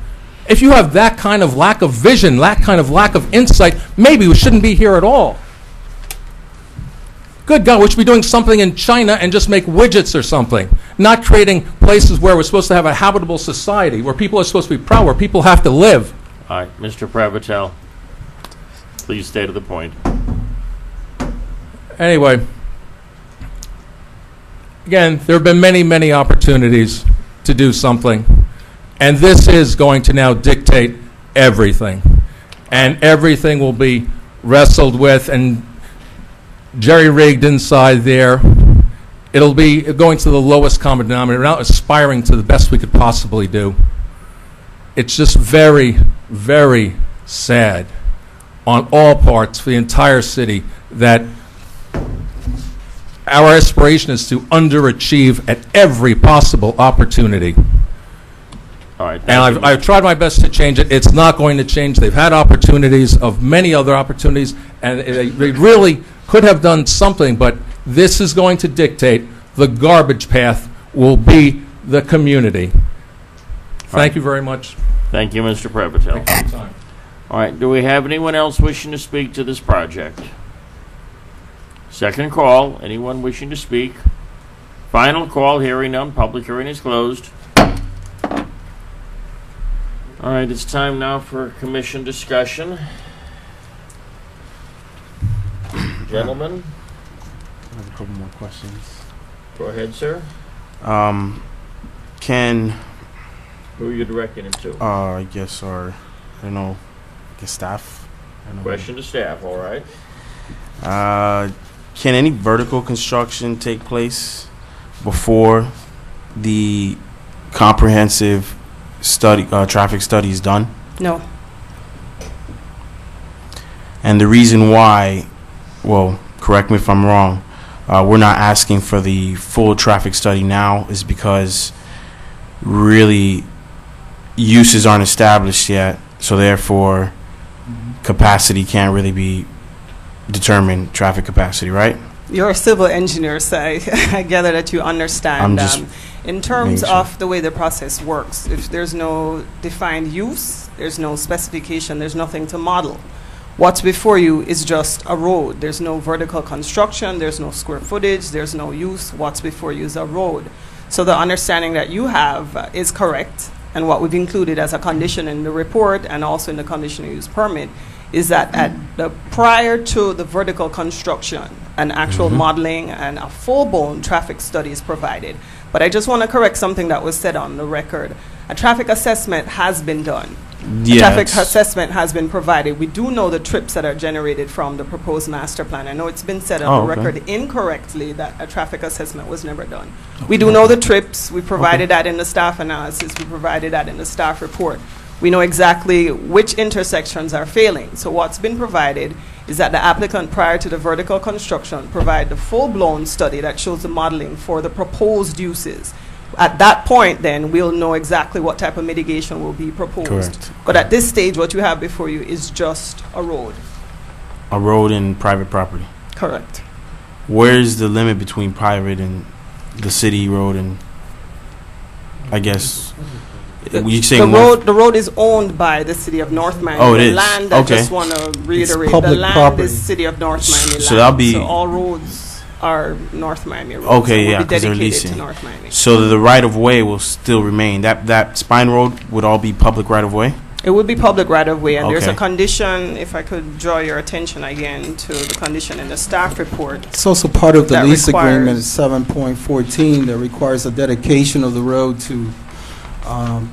If you have that kind of lack of vision, that kind of lack of insight, maybe we shouldn't be here at all. Good God, we should be doing something in China and just make widgets or something, not creating places where we're supposed to have a habitable society, where people are supposed to be proud, where people have to live. All right, Mr. Pravatel, please stay to the point. Anyway, again, there have been many, many opportunities to do something, and this is going to now dictate everything, and everything will be wrestled with and jerry-rigged inside there. It'll be going to the lowest common denominator, we're not aspiring to the best we could possibly do. It's just very, very sad on all parts for the entire city that our aspiration is to underachieve at every possible opportunity. All right, And I've tried my best to change it. It's not going to change. They've had opportunities of many other opportunities, and they really could have done something, but this is going to dictate the garbage path will be the community. Thank you very much. Thank you, Mr. Pravatel. All right, do we have anyone else wishing to speak to this project? Second call, anyone wishing to speak? Final call, hearing none, public hearing is closed. All right, it's time now for commission discussion. Gentlemen, I have a couple more questions. go ahead, sir. Can Who are you directing it to? I guess our, I don't know, I guess staff. I don't know. Question to staff, all right. Can any vertical construction take place before the comprehensive study, traffic study is done? No. And the reason why, well, correct me if I'm wrong, we're not asking for the full traffic study now is because really uses aren't established yet, so therefore capacity can't really be determined, traffic capacity, right? You're a civil engineer, so I gather that you understand. I'm just in terms making sure. of the way the process works, if there's no defined use, there's no specification, there's nothing to model. What's before you is just a road. There's no vertical construction, there's no square footage, there's no use. What's before you is a road. So the understanding that you have is correct, and what we've included as a condition in the report and also in the conditional use permit is that prior to the vertical construction, an actual modeling and a full-blown traffic study is provided. But I just want to correct something that was said on the record. A traffic assessment has been done. A traffic assessment has been provided. We do know the trips that are generated from the proposed master plan. I know it's been said on the record incorrectly that a traffic assessment was never done. We do know the trips. We provided that in the staff analysis. We provided that in the staff report. we know exactly which intersections are failing. So what's been provided is that the applicant, prior to the vertical construction, provide the full-blown study that shows the modeling for the proposed uses. At that point, then, we'll know exactly what type of mitigation will be proposed. Correct. But at this stage, what you have before you is just a road. A road and private property. Correct. Where is the limit between private and the city road and, I guess, you say The road is owned by the city of North Miami. Oh, it The is. land, I Okay. just want to reiterate, the public land property. is city of North Miami land. So that'll be- So all roads are North Miami roads. Okay, and will yeah, be 'cause they're dedicated to leasing. North Miami. So the right of way will still remain. That Spine Road would all be public right of way? It would be public right of way, and there's a Okay. condition, if I could draw your attention again to the condition in the staff report. It's also part of the That lease agreement, requires- 7.14, that requires a dedication of the road to,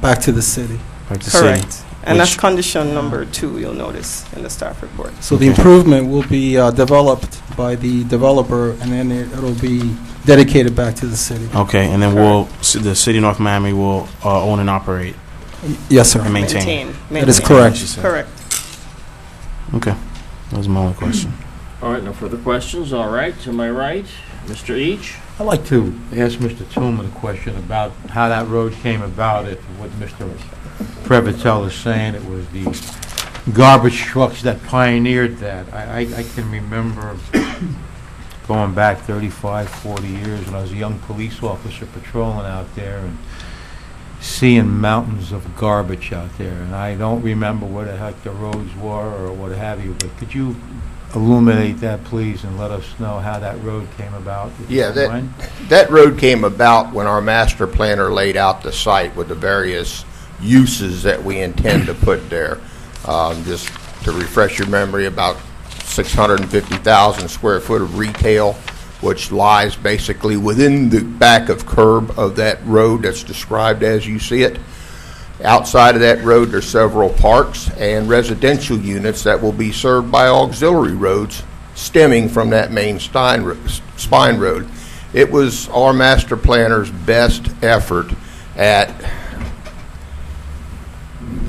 back to the city. Like the city. Correct. And that's Which- condition number 2, you'll notice in the staff report. So the improvement will be developed by the developer, and then it'll be dedicated back to the city. Okay, and then the city of North Miami will own and operate Yes, sir. and maintain. That is Maintain. correct. Correct. Okay, that was my only question. All right, no further questions. All right, to my right, Mr. Each. I'd like to ask Mr. Tillman a question about how that road came about. If what Mr. Previtel is saying, it was the garbage trucks that pioneered that. I can remember going back 35, 40 years when I was a young police officer patrolling out there and seeing mountains of garbage out there. And I don't remember where the heck the roads were or what have you, but could you illuminate that, please, and let us know how that road came about? if you Yeah, don't mind? that road came about when our master planner laid out the site with the various uses that we intend to put there. Just to refresh your memory, about 650,000 square foot of retail, which lies basically within the back of curb of that road that's described as you see it. Outside of that road, there's several parks and residential units that will be served by auxiliary roads stemming from that main spine road. It was our master planner's best effort at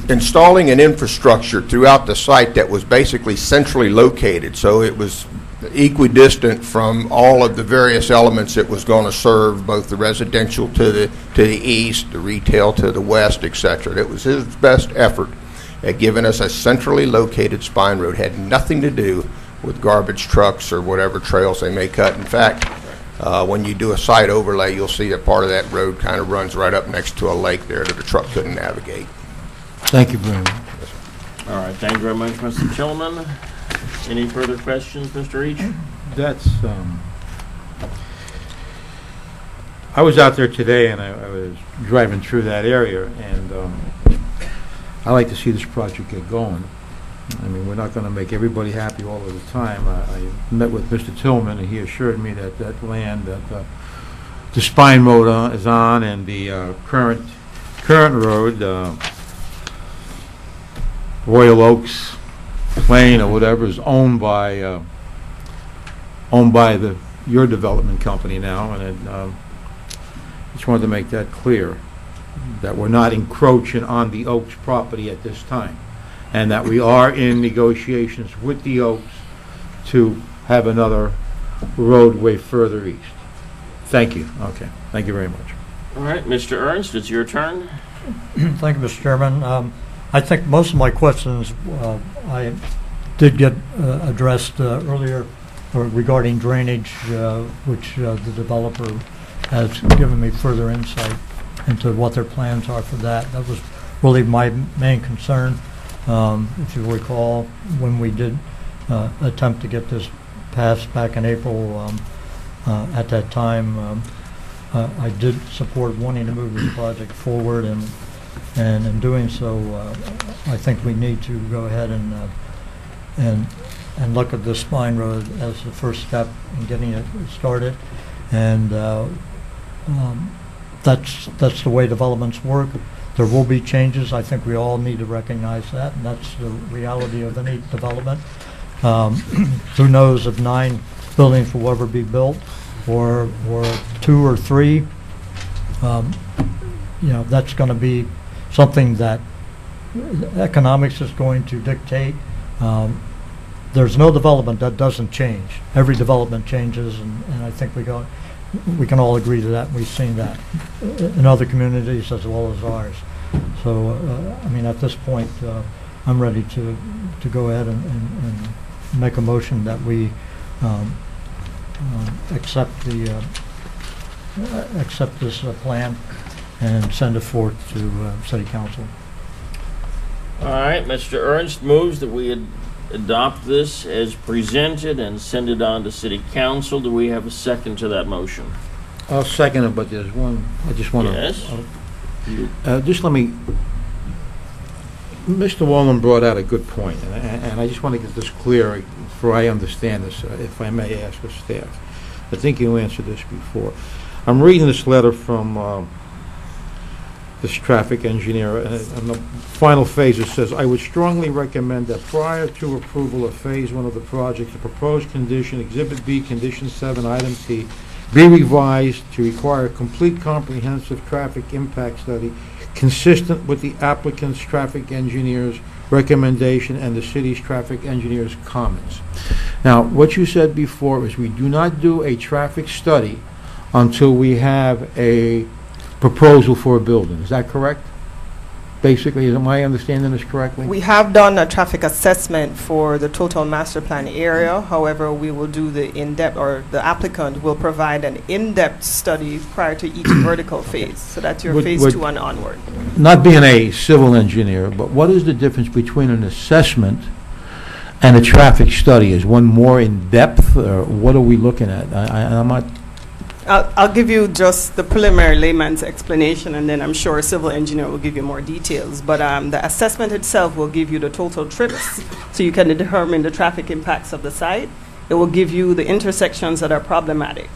installing an infrastructure throughout the site that was basically centrally located, so it was equidistant from all of the various elements it was going to serve, both the residential to the east, the retail to the west, etc. It was his best effort at giving us a centrally located spine road. Had nothing to do with garbage trucks or whatever trails they may cut. In fact, when you do a site overlay, you'll see that part of that road kind of runs right up next to a lake there that a truck couldn't navigate. Thank you very much. All right, thank you very much, Mr. Tillman. Any further questions, Mr. Each? That's, I was out there today and I was driving through that area, and I like to see this project get going. I mean, we're not going to make everybody happy all of the time. I met with Mr. Tillman, and he assured me that that land that the spine road is on and the current road, Royal Oaks Lane or whatever, is owned by your development company now, and just wanted to make that clear, that we're not encroaching on the Oaks property at this time, and that we are in negotiations with the Oaks to have another roadway further east. Thank you. Okay. Thank you very much. All right, Mr. Ernst, it's your turn. Thank you, Mr. Chairman. I think most of my questions I did get addressed earlier regarding drainage, which the developer has given me further insight into what their plans are for that. That was really my main concern. If you recall, when we did attempt to get this passed back in April, at that time, I did support wanting to move this project forward, and in doing so, I think we need to go ahead and look at the spine road as the first step in getting it started, and that's the way developments work. There will be changes. I think we all need to recognize that, and that's the reality of any development. Who knows if 9 buildings will ever be built, or 2 or 3. That's going to be something that economics is going to dictate. There's no development that doesn't change. Every development changes, and I think we can all agree to that. We've seen that in other communities as well as ours. So, I mean, at this point, I'm ready to go ahead and make a motion that we accept this plan and send it forth to City Council. All right, Mr. Ernst moves that we adopt this as presented and send it on to City Council. Do we have a second to that motion? I'll second it, but there's one, I just want to... Yes. Just let me... Mr. Wallen brought out a good point, and I just want to get this clear for I understand this, if I may ask the staff. I think you answered this before. I'm reading this letter from this traffic engineer, and in the final phase it says, I would strongly recommend that prior to approval of Phase 1 of the project, the proposed condition, Exhibit B, Condition 7, Item T, be revised to require a complete comprehensive traffic impact study consistent with the applicant's traffic engineer's recommendation and the city's traffic engineer's comments. Now, what you said before is we do not do a traffic study until we have a proposal for a building. Is that correct? Basically, am I understanding this correctly? We have done a traffic assessment for the total master plan area. However, we will do the in-depth, or the applicant will provide an in-depth study prior to each vertical phase. So that's your phase 2 and onward. Not being a civil engineer, but what is the difference between an assessment and a traffic study? Is one more in-depth, or what are we looking at? I'm not... I'll give you just the preliminary layman's explanation, and then I'm sure a civil engineer will give you more details. But the assessment itself will give you the total trips, so you can determine the traffic impacts of the site. It will give you the intersections that are problematic.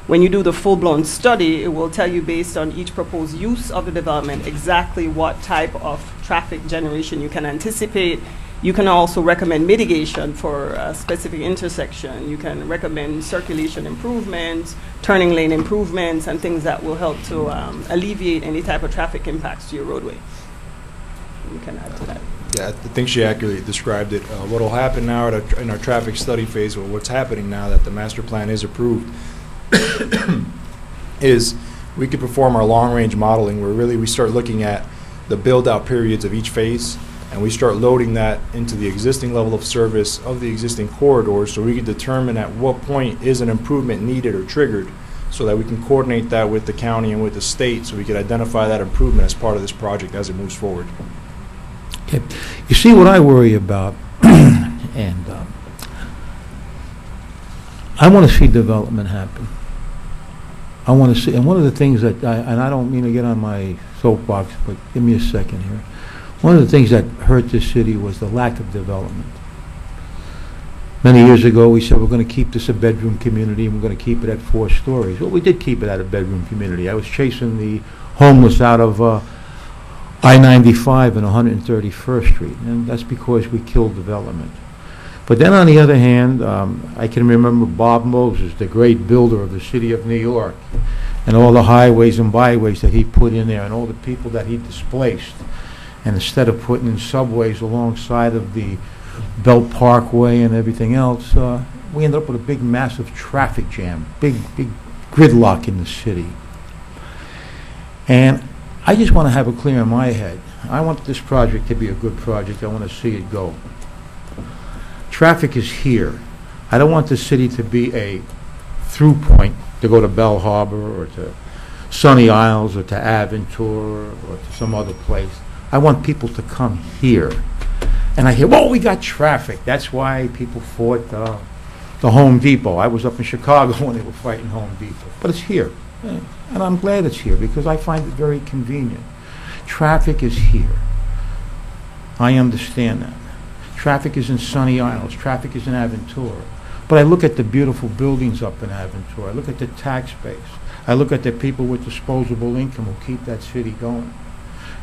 When you do the full-blown study, it will tell you based on each proposed use of the development exactly what type of traffic generation you can anticipate. You can also recommend mitigation for a specific intersection. You can recommend circulation improvements, turning lane improvements, and things that will help to alleviate any type of traffic impacts to your roadway. You can add to that. Yeah, I think she accurately described it. What will happen now in our traffic study phase, or what's happening now that the master plan is approved, is we could perform our long-range modeling where really we start looking at the build-out periods of each phase, and we start loading that into the existing level of service of the existing corridors, so we can determine at what point is an improvement needed or triggered, so that we can coordinate that with the county and with the state, so we can identify that improvement as part of this project as it moves forward. Okay. You see what I worry about, and I want to see development happen. I want to see, and one of the things that, and I don't mean to get on my soapbox, but give me a second here. One of the things that hurt this city was the lack of development. Many years ago, we said we're going to keep this a bedroom community, and we're going to keep it at 4 stories. Well, we did keep it at a bedroom community. I was chasing the homeless out of I-95 and 131st Street, and that's because we killed development. But then on the other hand, I can remember Bob Moses, the great builder of the city of New York, and all the highways and byways that he put in there, and all the people that he displaced. And instead of putting in subways alongside of the Belt Parkway and everything else, we ended up with a big, massive traffic jam, big gridlock in the city. And I just want to have it clear in my head. I want this project to be a good project. I want to see it go. Traffic is here. I don't want the city to be a through point to go to Bell Harbor or to Sunny Isles or to Aventura or to some other place. I want people to come here. And I hear, well, we got traffic. That's why people fought the Home Depot. I was up in Chicago when they were fighting Home Depot. But it's here. And I'm glad it's here because I find it very convenient. Traffic is here. I understand that. Traffic is in Sunny Isles. Traffic is in Aventura. But I look at the beautiful buildings up in Aventura. I look at the tax base. I look at the people with disposable income who keep that city going.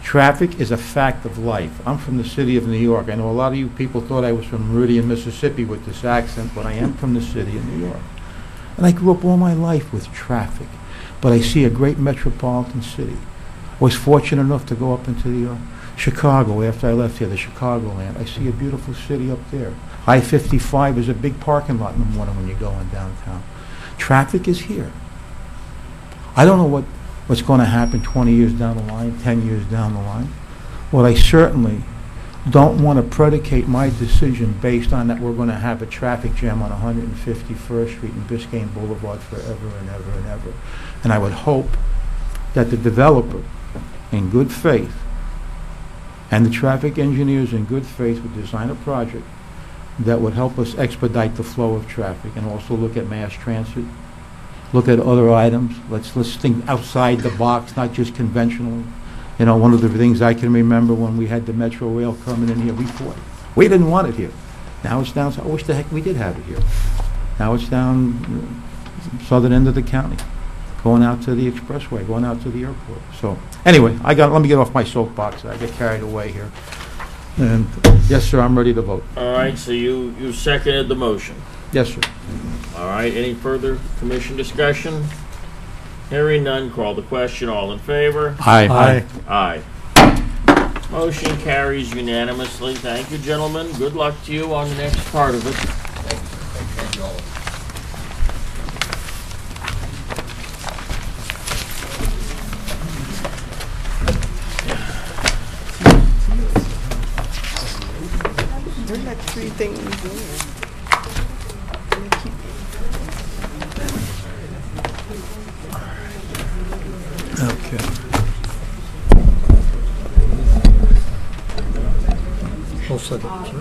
Traffic is a fact of life. I'm from the city of New York. I know a lot of you people thought I was from Meridian, Mississippi with this accent, but I am from the city of New York. And I grew up all my life with traffic. But I see a great metropolitan city. I was fortunate enough to go up into the Chicago, after I left here, the Chicagoland, I see a beautiful city up there. I-55 is a big parking lot in the morning when you're going downtown. Traffic is here. I don't know what's going to happen 20 years down the line, 10 years down the line. Well, I certainly don't want to predicate my decision based on that we're going to have a traffic jam on 151st Street and Biscayne Boulevard forever and ever and ever. And I would hope that the developer, in good faith, and the traffic engineers in good faith would design a project that would help us expedite the flow of traffic and also look at mass transit, look at other items. Let's think outside the box, not just conventionally. You know, one of the things I can remember when we had the Metro Rail coming in here, we fought. We didn't want it here. Now it's down, I wish the heck we did have it here. Now it's down southern end of the county, going out to the expressway, going out to the airport. So anyway, let me get off my soapbox. I get carried away here. And yes, sir, I'm ready to vote. All right, so you seconded the motion. Yes, sir. All right, any further commission discussion? Hearing none, call the question. All in favor? Aye. Aye. Motion carries unanimously. Thank you, gentlemen. Good luck to you on the next part of it. Thank you all. There are like 3 things there. Okay. I'll second, sir.